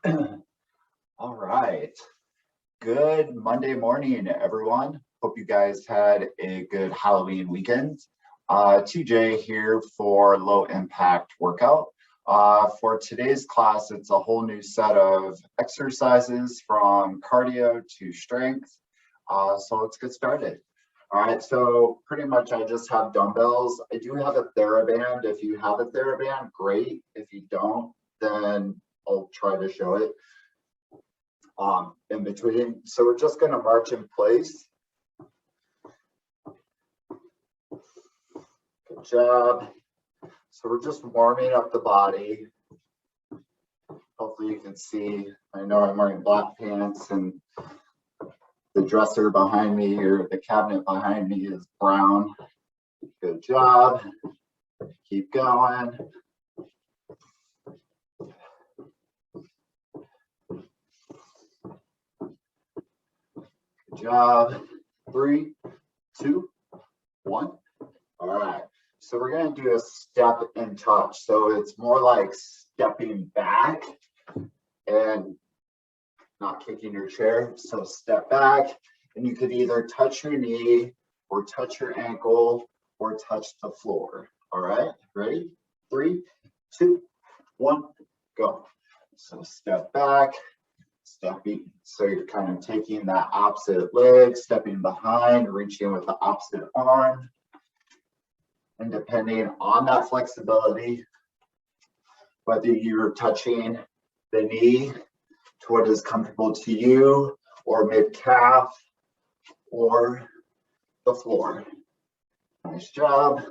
All right. Good Monday morning, everyone. Hope you guys had a good Halloween weekend. TJ here for low impact workout. For today's class, it's a whole new set of exercises from cardio to strength. So let's get started. All right, so pretty much I just have dumbbells. I do have a TheraBand. If you have a TheraBand, great. If you don't, then I'll try to show it in between. So we're just going to march in place. Good job. So we're just warming up the body. Hopefully you can see, I know I'm wearing black pants and the dresser behind me or the cabinet behind me is brown. Good job. Keep going. Good job. 3, 2, 1. All right. So we're going to do a step and touch. So it's more like stepping back and not kicking your chair. So step back, and you could either touch your knee or touch your ankle or touch the floor. All right. Ready? 3, 2, 1, go. So step back. Stepping, so you're kind of taking that opposite leg, stepping behind, reaching with the opposite arm. And depending on that flexibility, whether you're touching the knee to what is comfortable to you, or mid-calf, or the floor. Nice job.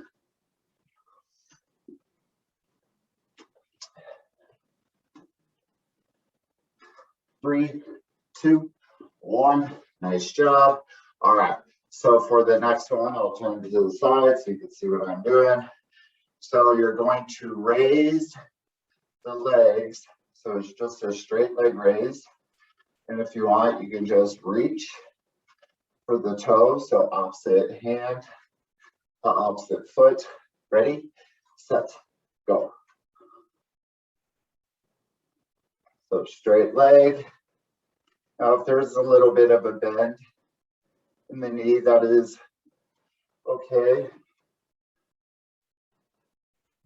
Three, 2, 1. Nice job. All right. So for the next one, I'll turn to the side so you can see what I'm doing. So you're going to raise the legs. So it's just a straight leg raise. And if you want, you can just reach for the toe. So opposite hand, the opposite foot. Ready, set, go. So straight leg. Now, if there's a little bit of a bend in the knee, that is okay.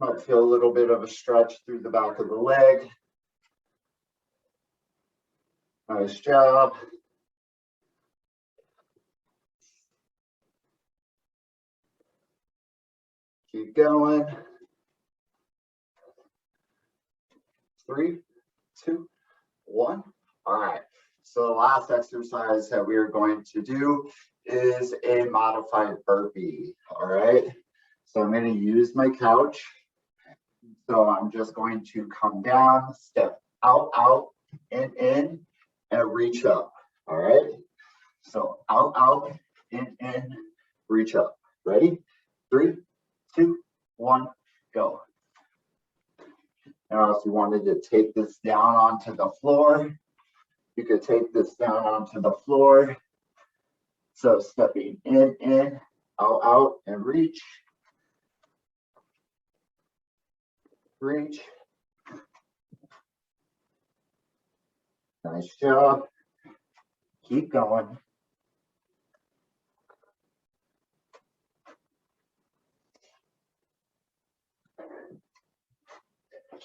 Might feel a little bit of a stretch through the back of the leg. Nice job. Keep going. 3, 2, 1. All right. So the last exercise that we are going to do is a modified burpee. All right. So I'm going to use my couch. So I'm just going to come down, step out, and in, and reach up. All right. So out, in, reach up. Ready? 3, 2, 1, go. Now, if you wanted to take this down onto the floor, you could take this down onto the floor. So stepping in, out, and reach. Reach. Nice job. Keep going.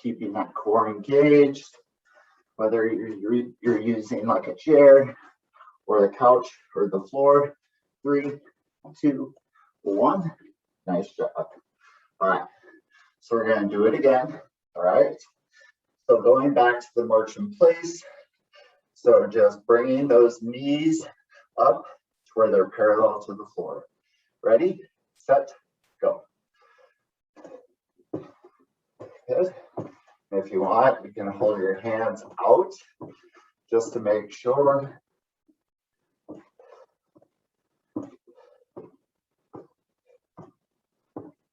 Keeping that core engaged, whether you're using like a chair or the couch or the floor. 3, 2, 1. Nice job. All right. So we're going to do it again. All right. So going back to the march in place. So just bringing those knees up to where they're parallel to the floor. Ready, set, go. Good. If you want, you can hold your hands out just to make sure.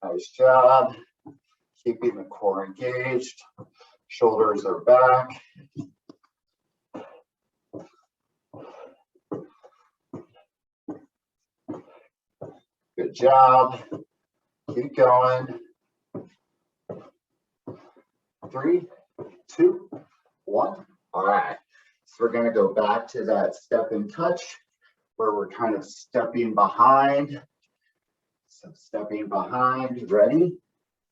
Nice job. Keeping the core engaged. Shoulders are back. Good job. Keep going. 3, 2, 1. All right, so we're gonna go back to that step and touch where we're kind of stepping behind. So stepping behind, ready,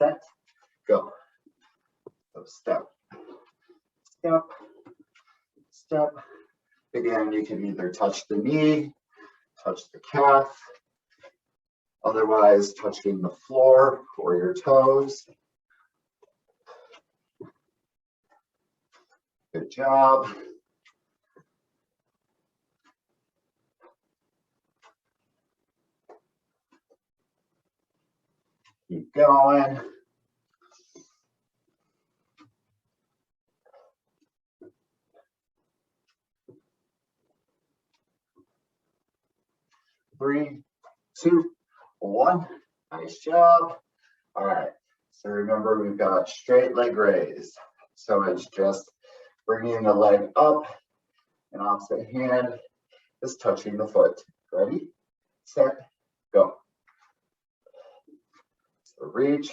set, go. So step, step, step. Again, you can either touch the knee, touch the calf, otherwise touching the floor or your toes. Good job. Keep going. Three, two, one. Nice job. All right. So remember, we've got straight leg raise. So it's just bringing the leg up and opposite hand is touching the foot. Ready, set, go. So reach.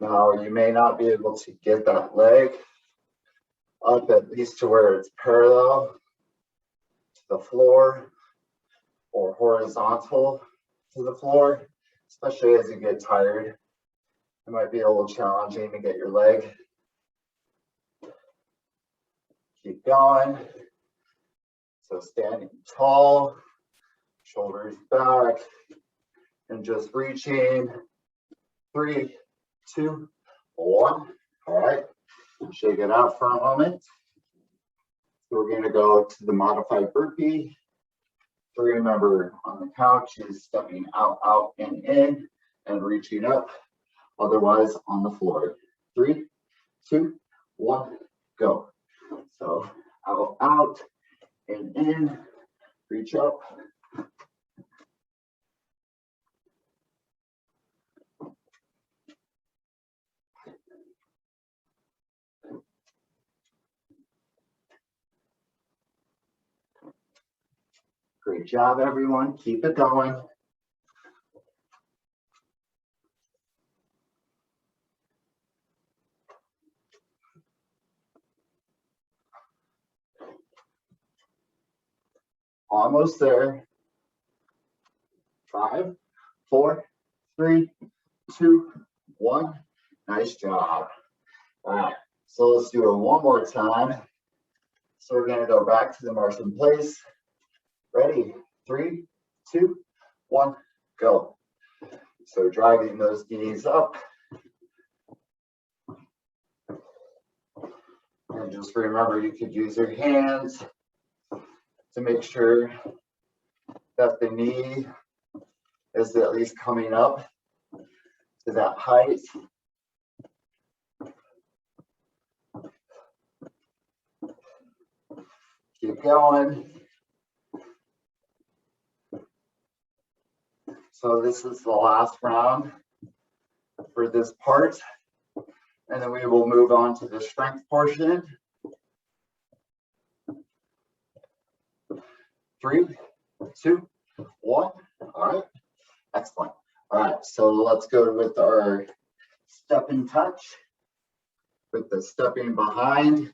Now you may not be able to get that leg up at least to where it's parallel to the floor or horizontal to the floor, especially as you get tired. It might be a little challenging to get your leg. Keep going. So standing tall, shoulders back, and just reaching. 3, 2, 1. All right, shake it out for a moment. So we're gonna go to the modified burpee. So remember, on the couch is stepping out, out, and in, and reaching up. Otherwise, on the floor. 3, 2, 1, go. So out, out, and in, reach up. Great job, everyone. Keep it going. Almost there. 5, 4, 3, 2, 1. Nice job. All right, so let's do it one more time. So we're gonna go back to the Martian place. Ready? 3, 2, 1, go. So driving those knees up. And just remember, you could use your hands to make sure that the knee is at least coming up to that height. Keep going. So this is the last round for this part. And then we will move on to the strength portion. 3, 2, 1. All right, excellent. All right, so let's go with our step and touch, with the stepping behind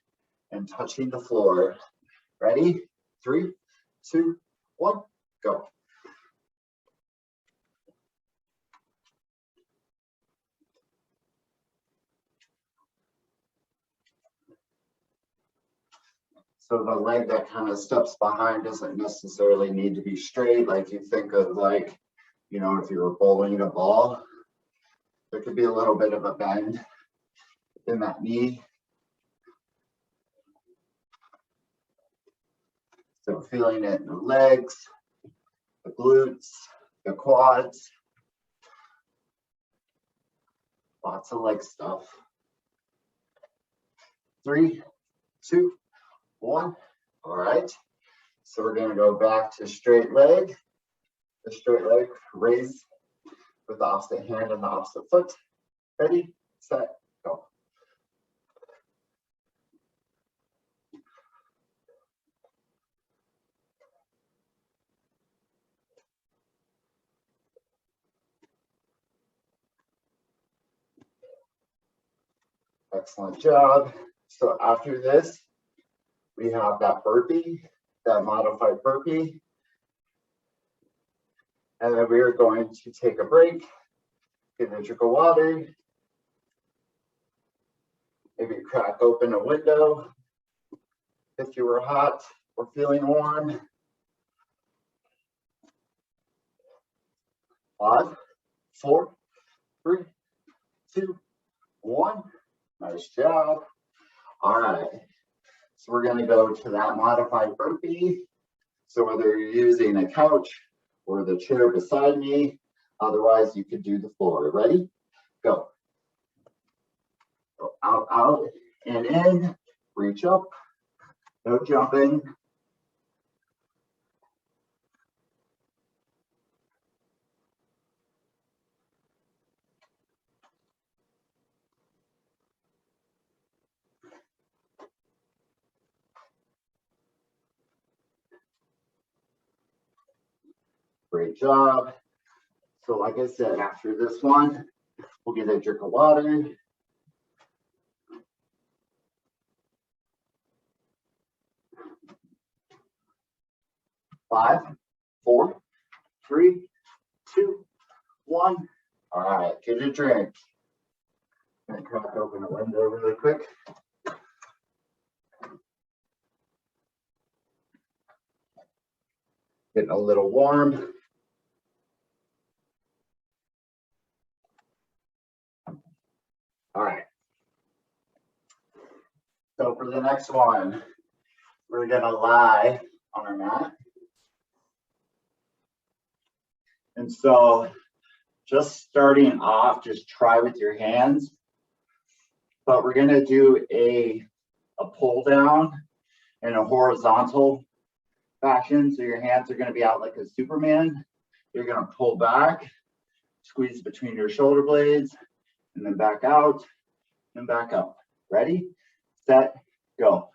and touching the floor. Ready? 3, 2, 1, go. So the leg that kind of steps behind doesn't necessarily need to be straight. Like you think of, like, you know, if you were bowling a ball, there could be a little bit of a bend in that knee. So feeling it in the legs, the glutes, the quads. Lots of leg stuff. 3, 2, 1. All right. So we're going to go back to straight leg. The straight leg raise with the opposite hand and the opposite foot. Ready, set, go. Excellent job. So after this, we have that burpee, that modified burpee. And then we are going to take a break, get a drink of water, maybe crack open a window if you were hot or feeling warm. 5, 4, 3, 2, 1. Nice job. All right. So we're going to go to that modified burpee. So whether you're using a couch or the chair beside me, otherwise you could do the floor. Ready? Go. Go out, out, and in. Reach up. No jumping. Great job. So like I said, after this one, we'll get a drink of water. Five, 4, 3, 2, 1. All right, get a drink. I'm gonna crack open a window really quick. Getting a little warm. All right. So for the next one, we're gonna lie on our mat. And so just starting off, just try with your hands. But we're gonna do a pull down in a horizontal fashion. So your hands are gonna be out like a Superman. You're gonna pull back, squeeze between your shoulder blades, and then back out and back up. Ready, set, go.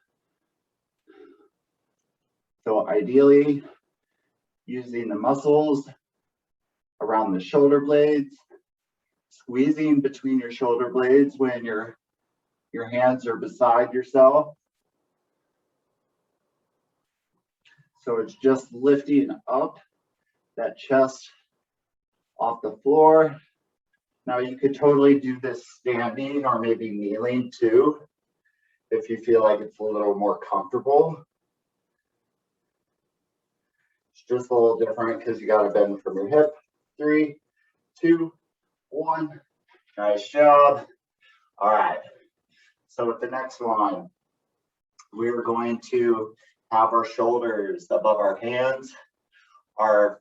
So ideally, using the muscles around the shoulder blades, squeezing between your shoulder blades when your hands are beside yourself. So it's just lifting up that chest off the floor. Now you could totally do this standing or maybe kneeling too, if you feel like it's a little more comfortable. It's just a little different because you got to bend from your hip. 3, 2, 1. Nice job. All right. So with the next one, we're going to have our shoulders above our hands. Our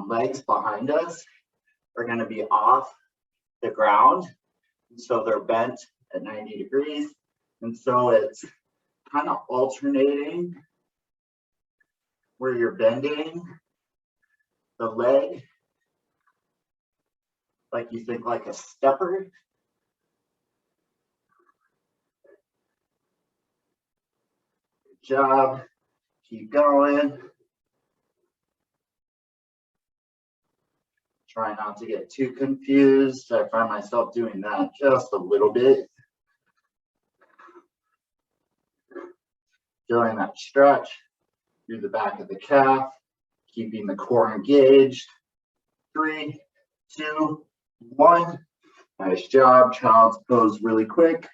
legs behind us are going to be off the ground. So they're bent at 90 degrees. And so it's kind of alternating where you're bending the leg, like you think like a stepper. Good job. Keep going. Try not to get too confused. I find myself doing that just a little bit. Feeling that stretch through the back of the calf, keeping the core engaged. 3, 2, 1. Nice job. Child's pose really quick.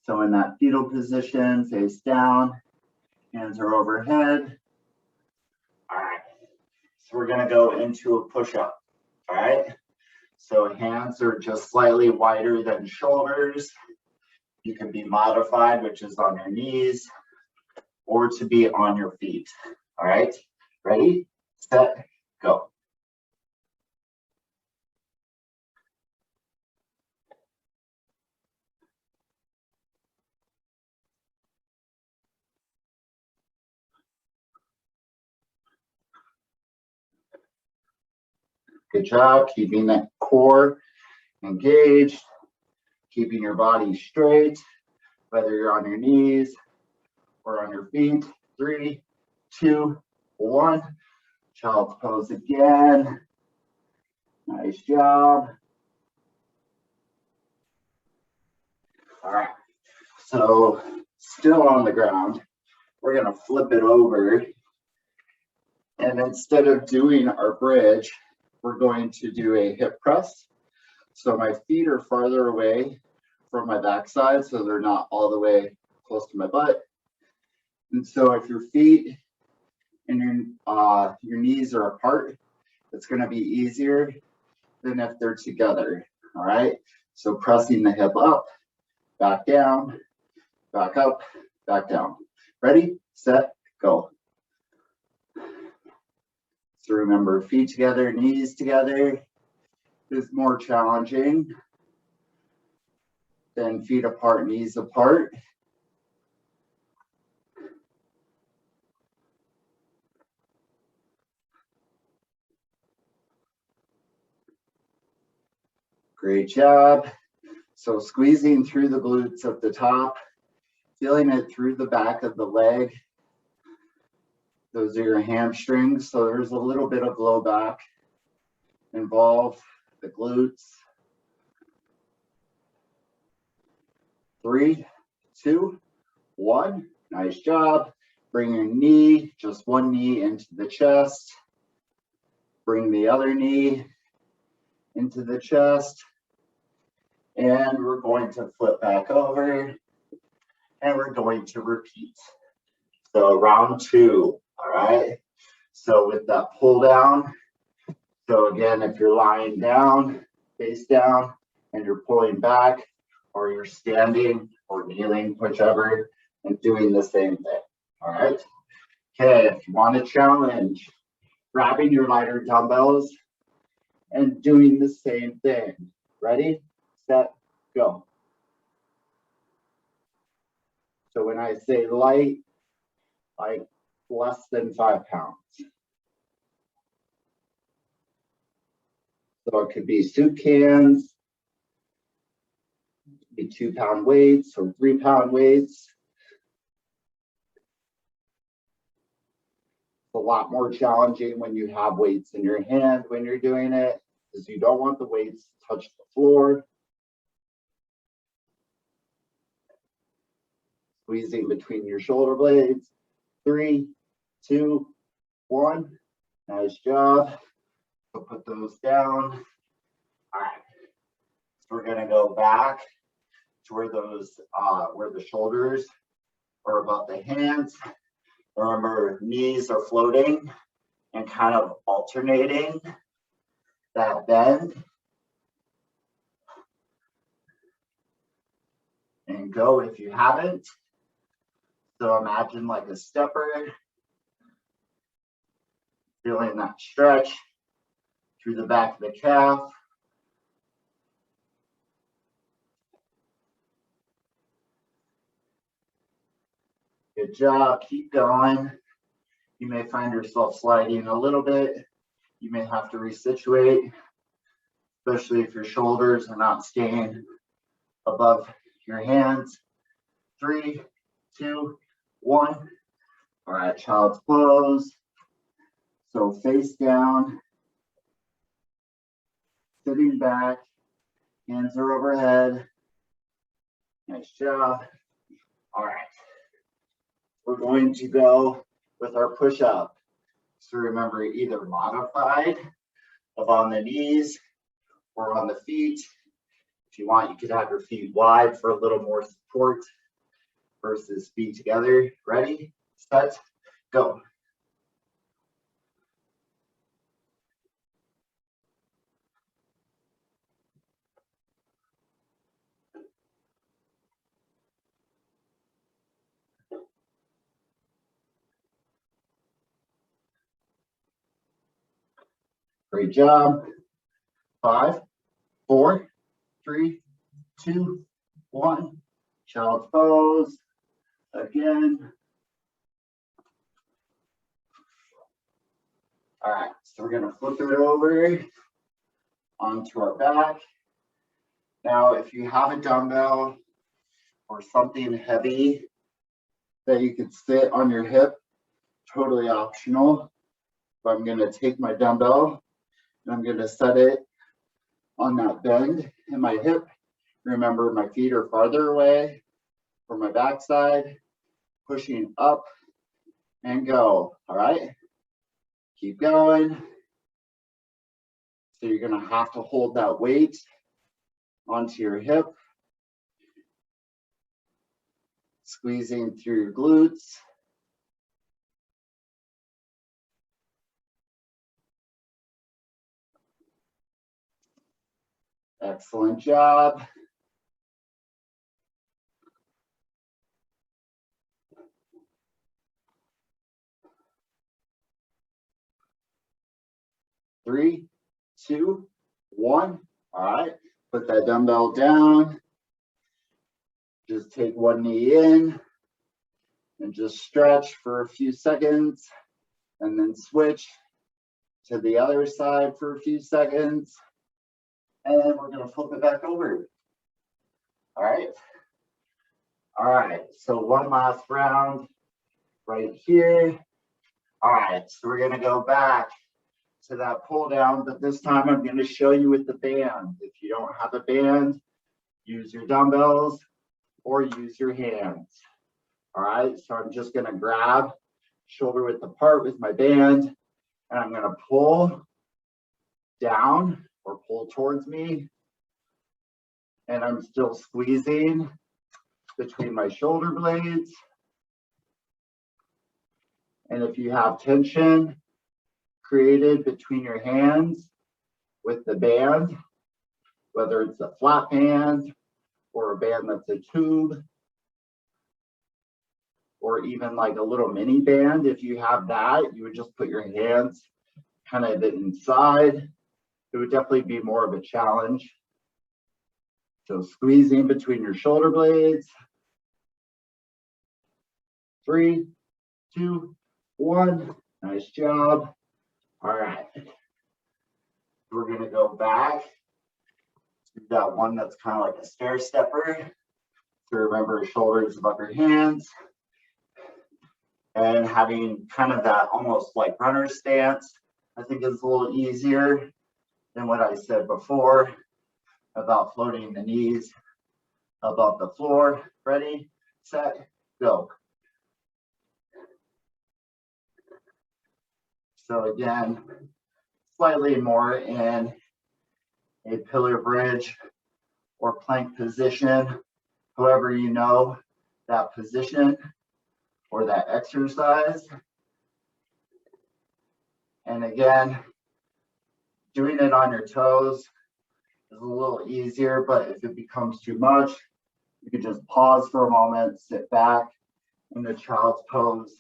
So in that fetal position, face down, hands are overhead. All right. So we're going to go into a push-up. All right. So hands are just slightly wider than shoulders. You can be modified, which is on your knees, or to be on your feet. All right. Ready, set, go. Good job, keeping that core engaged, keeping your body straight, whether you're on your knees or on your feet. 3, 2, 1. Child's pose again. Nice job. All right, so still on the ground, we're gonna flip it over. And instead of doing our bridge, we're going to do a hip press. So my feet are farther away from my backside, so they're not all the way close to my butt. And so if your feet and your knees are apart, it's going to be easier than if they're together. All right. So pressing the hip up, back down, back up, back down. Ready, set, go. So remember, feet together, knees together is more challenging than feet apart, knees apart. Great job. So squeezing through the glutes at the top, feeling it through the back of the leg. Those are your hamstrings. So there's a little bit of low back involved, the glutes. 3, 2, 1. Nice job. Bring your knee, just one knee into the chest. Bring the other knee into the chest. And we're going to flip back over. And we're going to repeat. So round 2, all right? So with that pull down, so again, if you're lying down, face down, and you're pulling back, or you're standing or kneeling, whichever, and doing the same thing, all right? Okay, if you want to challenge, grabbing your lighter dumbbells and doing the same thing. Ready, set, go. So when I say light, like less than 5 pounds. So it could be soup cans, it could be 2-pound weights or 3-pound weights. It's a lot more challenging when you have weights in your hand when you're doing it, because you don't want the weights to touch the floor. Squeezing between your shoulder blades. 3, 2, 1. Nice job. So put those down. All right. So we're gonna go back to where those where the shoulders are above the hands. Remember, knees are floating and kind of alternating that bend. And go if you haven't. So imagine like a stepper, feeling that stretch through the back of the calf. Good job, keep going. You may find yourself sliding a little bit. You may have to resituate, especially if your shoulders are not staying above your hands. 3, 2, 1. All right, child's pose. So face down, sitting back, hands are overhead. Nice job. All right. We're going to go with our push-up. So remember, either modified of on the knees or on the feet. If you want, you could have your feet wide for a little more support versus feet together. Ready, set, go. Great job. 5, 4, 3, 2, 1. Child's pose. Again. All right, so we're gonna flip it over onto our back. Now, if you have a dumbbell or something heavy that you could sit on your hip, totally optional. But I'm gonna take my dumbbell and I'm gonna set it on that bend in my hip. Remember, my feet are farther away from my backside, pushing up and go. All right, keep going. So you're gonna have to hold that weight onto your hip, squeezing through your glutes. Excellent job. Three, two, one. All right, put that dumbbell down. Just take one knee in and just stretch for a few seconds, and then switch to the other side for a few seconds. And then we're gonna flip it back over. All right. All right, so one last round right here. All right, so we're gonna go back to that pull down, but this time I'm gonna show you with the band. If you don't have a band, use your dumbbells or use your hands. All right, so I'm just gonna grab shoulder width apart with my band, and I'm gonna pull down or pull towards me, and I'm still squeezing between my shoulder blades. And if you have tension created between your hands with the band, whether it's a flat band or a band that's a tube, or even like a little mini band, if you have that, you would just put your hands kind of inside. It would definitely be more of a challenge. So squeezing between your shoulder blades. 3, 2, 1. Nice job. All right. We're going to go back to that one that's kind of like a stair stepper. So remember, shoulders above your hands. And having kind of that almost like runner stance, I think is a little easier than what I said before about floating the knees above the floor. Ready, set, go. So again, slightly more in a pillar bridge or plank position, however you know that position or that exercise. And again, doing it on your toes is a little easier, but if it becomes too much, you can just pause for a moment, sit back in the child's pose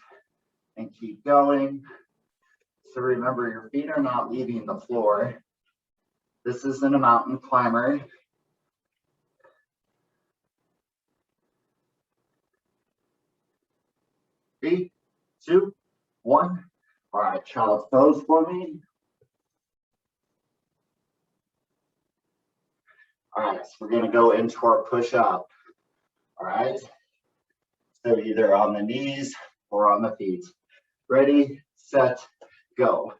and keep going. So remember, your feet are not leaving the floor. This isn't a mountain climber. 3, 2, 1. All right, child's pose for me. All right, so we're gonna go into our push-up. All right, so either on the knees or on the feet. Ready, set, go.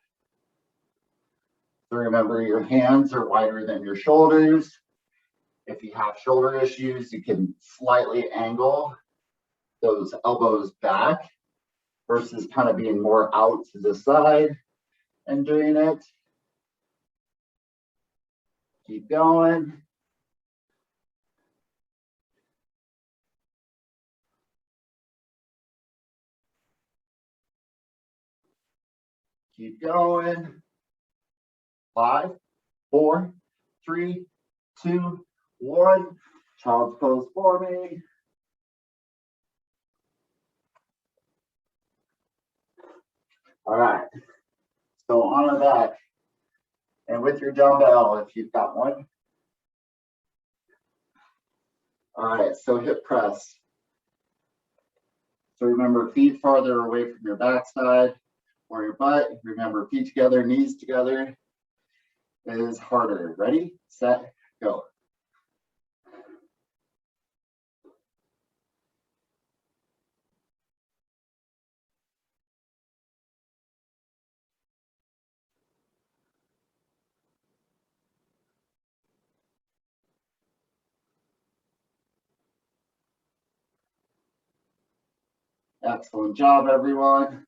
So remember, your hands are wider than your shoulders. If you have shoulder issues, you can slightly angle those elbows back versus kind of being more out to the side and doing it. Keep going. Keep going. 5, 4, 3, 2, 1. Child's pose for me. All right. So on the back and with your dumbbell, if you've got one. All right, so hip press. So remember, feet farther away from your backside or your butt. Remember, feet together, knees together is harder. Ready, set, go. Excellent job, everyone.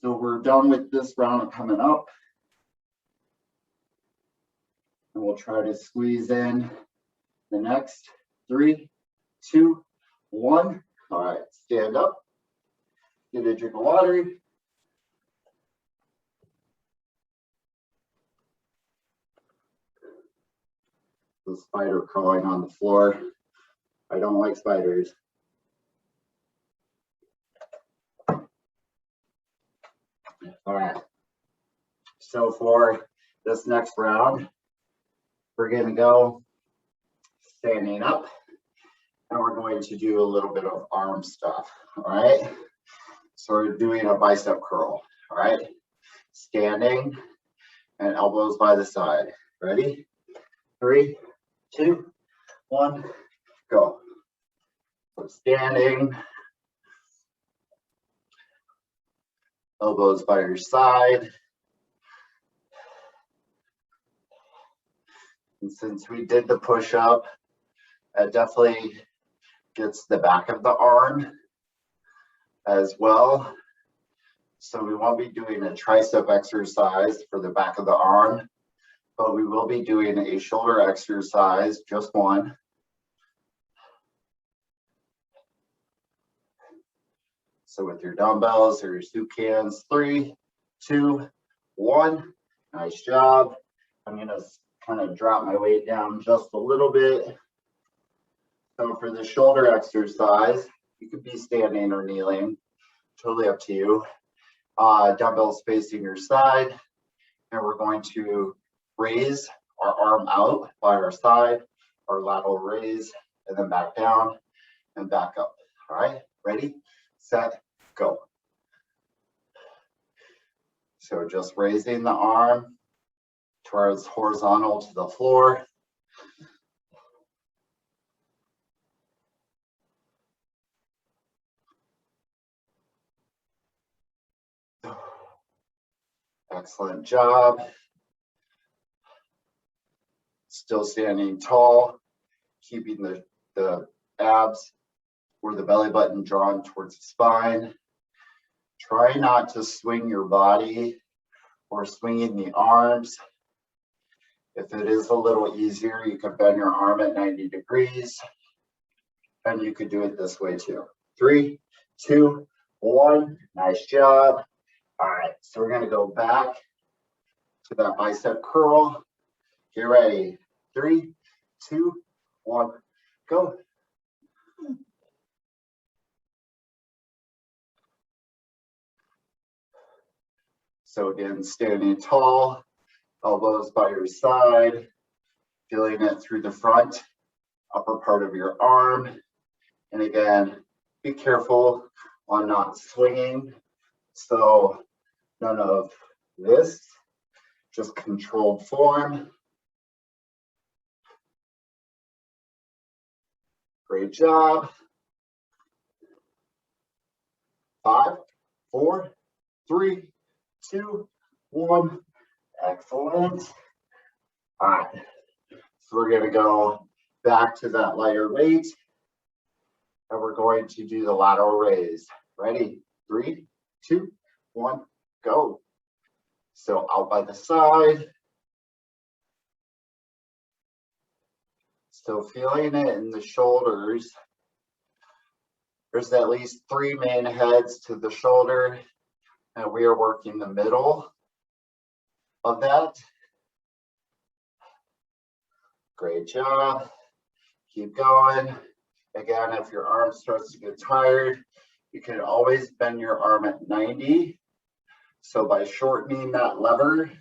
So we're done with this round coming up. And we'll try to squeeze in the next 3, 2, 1. All right, stand up. Get a drink of water. The spider crawling on the floor. I don't like spiders. All right. So for this next round, we're going to go standing up, and we're going to do a little bit of arm stuff. All right. So we're doing a bicep curl. All right. Standing and elbows by the side. Ready? 3, 2, 1, go. So standing, elbows by your side. And since we did the push-up, it definitely gets the back of the arm as well. So we won't be doing a tricep exercise for the back of the arm, but we will be doing a shoulder exercise, just one. So with your dumbbells or your soup cans, 3, 2, 1. Nice job. I'm going to kind of drop my weight down just a little bit. So for the shoulder exercise, you could be standing or kneeling, totally up to you. Dumbbells facing your side, and we're going to raise our arm out by our side, our lateral raise, and then back down and back up. All right, ready, set, go. So just raising the arm towards horizontal to the floor. Excellent job. Still standing tall, keeping the abs or the belly button drawn towards the spine. Try not to swing your body or swinging the arms. If it is a little easier, you could bend your arm at 90 degrees, and you could do it this way too. 3, 2, 1. Nice job. All right, so we're going to go back to that bicep curl. Get ready. 3, 2, 1, go. So again, standing tall, elbows by your side, feeling it through the front, upper part of your arm. And again, be careful on not swinging. So none of this, just controlled form. Great job. 5, 4, 3, 2, 1. Excellent. All right. So we're going to go back to that lighter weight, and we're going to do the lateral raise. Ready? 3, 2, 1, go. So out by the side. Still feeling it in the shoulders. There's at least 3 main heads to the shoulder, and we are working the middle of that. Great job. Keep going. Again, if your arm starts to get tired, you can always bend your arm at 90. So by shortening that lever,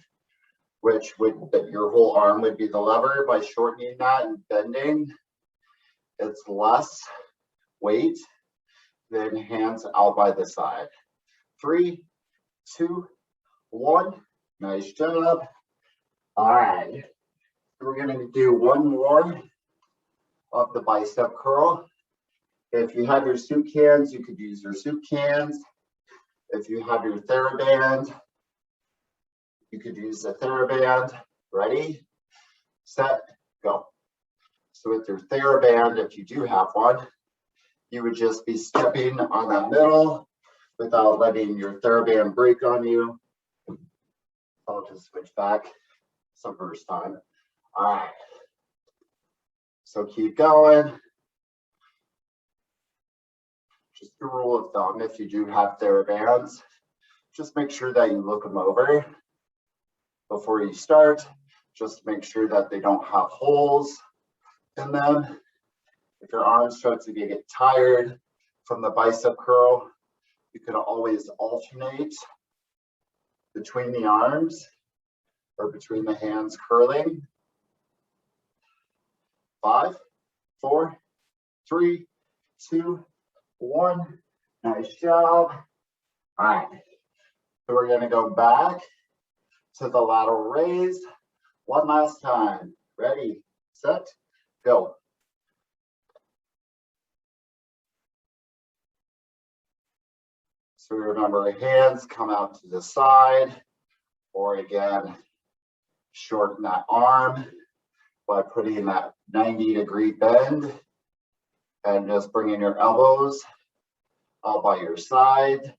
which your whole arm would be the lever, by shortening that and bending, it's less weight than hands out by the side. 3, 2, 1. Nice job. All right. We're going to do one more of the bicep curl. If you have your soup cans, you could use your soup cans. If you have your TheraBand, you could use the TheraBand. Ready, set, go. So with your TheraBand, if you do have one, you would just be stepping on that middle without letting your theraband break on you. I'll just switch back some first time. All right. So keep going. Just a rule of thumb, if you do have therabands, just make sure that you look them over before you start. Just make sure that they don't have holes in them. If your arms start to get tired from the bicep curl, you can always alternate between the arms or between the hands curling. 5, 4, 3, 2, 1. Nice job. All right. So we're going to go back to the lateral raise one last time. Ready, set, go. So remember, hands come out to the side, or again, shorten that arm by putting that 90-degree bend and just bringing your elbows out by your side.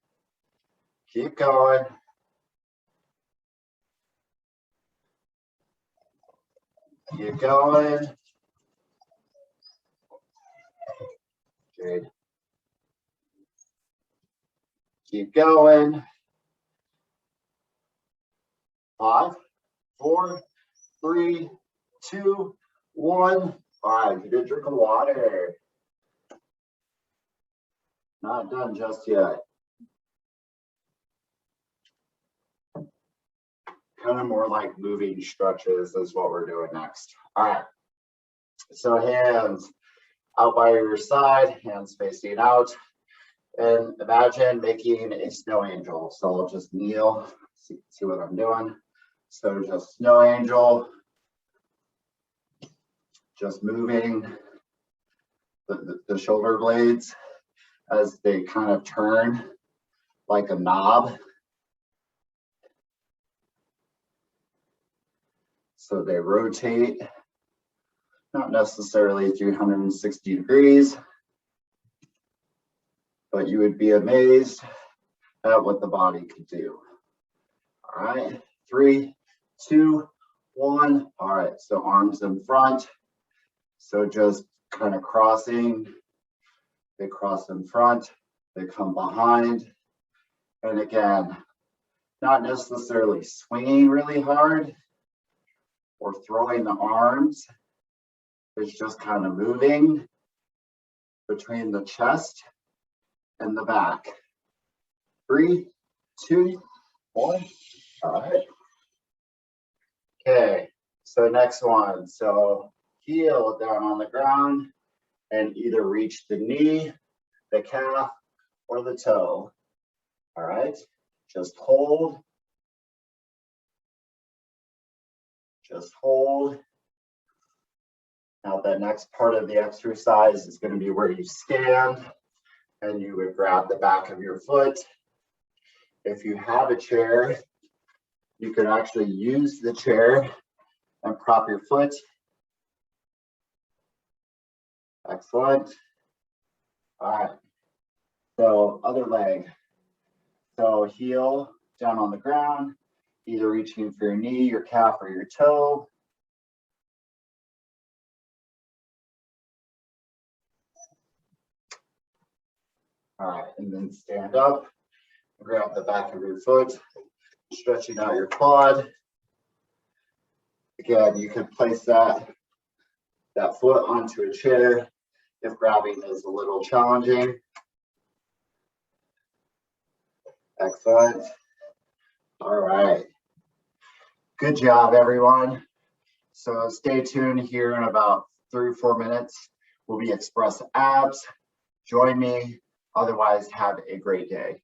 Keep going. Keep going. Good. Keep going. 5, 4, 3, 2, 1. All right, you did drink of water. Not done just yet. Kind of more like moving stretches is what we're doing next. All right. So hands out by your side, hands facing out. And imagine making a snow angel. So I'll just kneel, see what I'm doing. So just snow angel, just moving the shoulder blades as they kind of turn like a knob. So they rotate, not necessarily 360 degrees, but you would be amazed at what the body could do. All right, 3, 2, 1. All right, so arms in front. So just kind of crossing. They cross in front, they come behind. And again, not necessarily swinging really hard or throwing the arms. It's just kind of moving between the chest and the back. 3, 2, 1. All right. Okay, so next one. So heel down on the ground and either reach the knee, the calf, or the toe. All right, just hold. Just hold. Now the next part of the exercise is going to be where you stand and you would grab the back of your foot. If you have a chair, you could actually use the chair and prop your foot. Excellent. All right. So other leg. So heel down on the ground, either reaching for your knee, your calf, or your toe. All right, and then stand up, grab the back of your foot, stretching out your quad. Again, you can place that foot onto a chair if grabbing is a little challenging. Excellent. All right. Good job, everyone. So stay tuned here in about 3 or 4 minutes. We'll be express abs. Join me. Otherwise, have a great day.